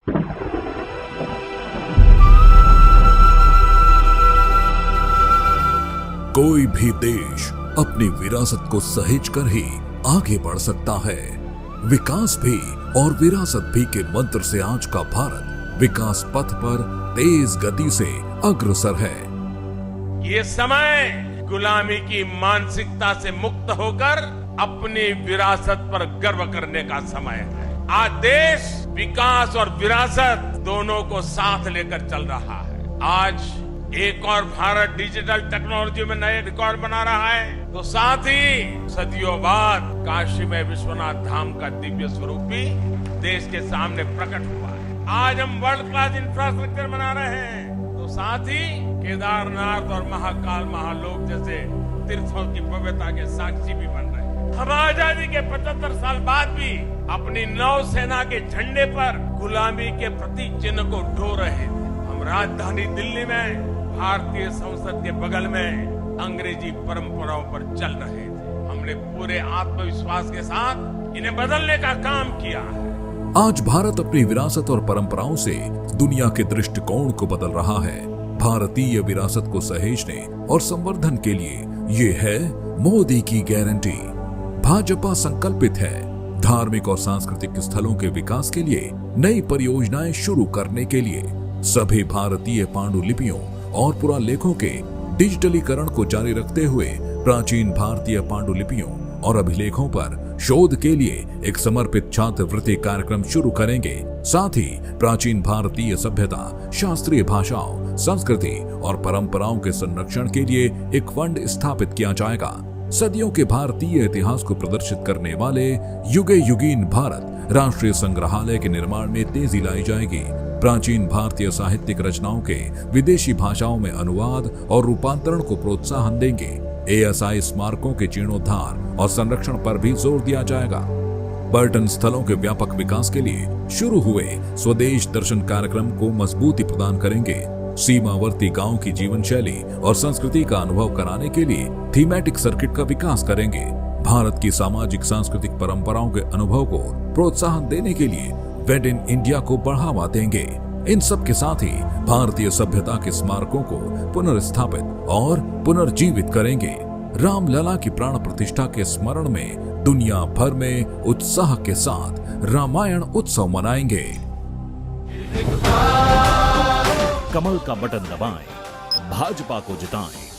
कोई भी देश अपनी विरासत को सहेज कर ही आगे बढ़ सकता है। विकास भी और विरासत भी के मंत्र से आज का भारत विकास पथ पर तेज गति से अग्रसर है। ये समय गुलामी की मानसिकता से मुक्त होकर अपनी विरासत पर गर्व करने का समय है। आज देश विकास और विरासत दोनों को साथ लेकर चल रहा है। आज एक और भारत डिजिटल टेक्नोलॉजी में नए रिकॉर्ड बना रहा है, तो साथ ही सदियों बाद काशी में विश्वनाथ धाम का दिव्य स्वरूप भी देश के सामने प्रकट हुआ है। आज हम वर्ल्ड क्लास इंफ्रास्ट्रक्चर बना रहे हैं, तो साथ ही केदारनाथ और महाकाल महालोक जैसे तीर्थों की भव्यता के साक्षी भी बन रहे हैं। हम आजादी के 75 साल बाद भी अपनी नौसेना के झंडे पर गुलामी के प्रतीक चिन्ह को ढो रहे थे। हम राजधानी दिल्ली में भारतीय संसद के बगल में अंग्रेजी परंपराओं पर चल रहे थे। हमने पूरे आत्मविश्वास के साथ इन्हें बदलने का काम किया है। आज भारत अपनी विरासत और परंपराओं से दुनिया के दृष्टिकोण को बदल रहा है। भारतीय विरासत को सहेजने और संवर्धन के लिए ये है मोदी की गारंटी। भाजपा संकल्पित है धार्मिक और सांस्कृतिक स्थलों के विकास के लिए नई परियोजनाएं शुरू करने के लिए सभी भारतीय पांडुलिपियों और पुरालेखों के डिजिटलीकरण को जारी रखते हुए प्राचीन भारतीय पांडुलिपियों और अभिलेखों पर शोध के लिए एक समर्पित छात्रवृत्ति कार्यक्रम शुरू करेंगे। साथ ही प्राचीन भारतीय सभ्यता, शास्त्रीय भाषाओं, संस्कृति और परंपराओं के संरक्षण के लिए एक फंड स्थापित किया जाएगा। सदियों के भारतीय इतिहास को प्रदर्शित करने वाले युगे युगीन भारत राष्ट्रीय संग्रहालय के निर्माण में तेजी लाई जाएगी। प्राचीन भारतीय साहित्यिक रचनाओं के विदेशी भाषाओं में अनुवाद और रूपांतरण को प्रोत्साहन देंगे। एएसआई स्मारकों के जीर्णोद्धार और संरक्षण पर भी जोर दिया जाएगा। पर्यटन स्थलों के व्यापक विकास के लिए शुरू हुए स्वदेश दर्शन कार्यक्रम को मजबूती प्रदान करेंगे। सीमावर्ती गांव की जीवन शैली और संस्कृति का अनुभव कराने के लिए थीमेटिक सर्किट का विकास करेंगे। भारत की सामाजिक सांस्कृतिक परंपराओं के अनुभव को प्रोत्साहन देने के लिए वेड इन इंडिया को बढ़ावा देंगे। इन सब के साथ ही भारतीय सभ्यता के स्मारकों को पुनर्स्थापित और पुनर्जीवित करेंगे। रामलला की प्राण प्रतिष्ठा के स्मरण में दुनिया भर में उत्साह के साथ रामायण उत्सव मनाएंगे। कमल का बटन दबाएं, भाजपा को जिताएं।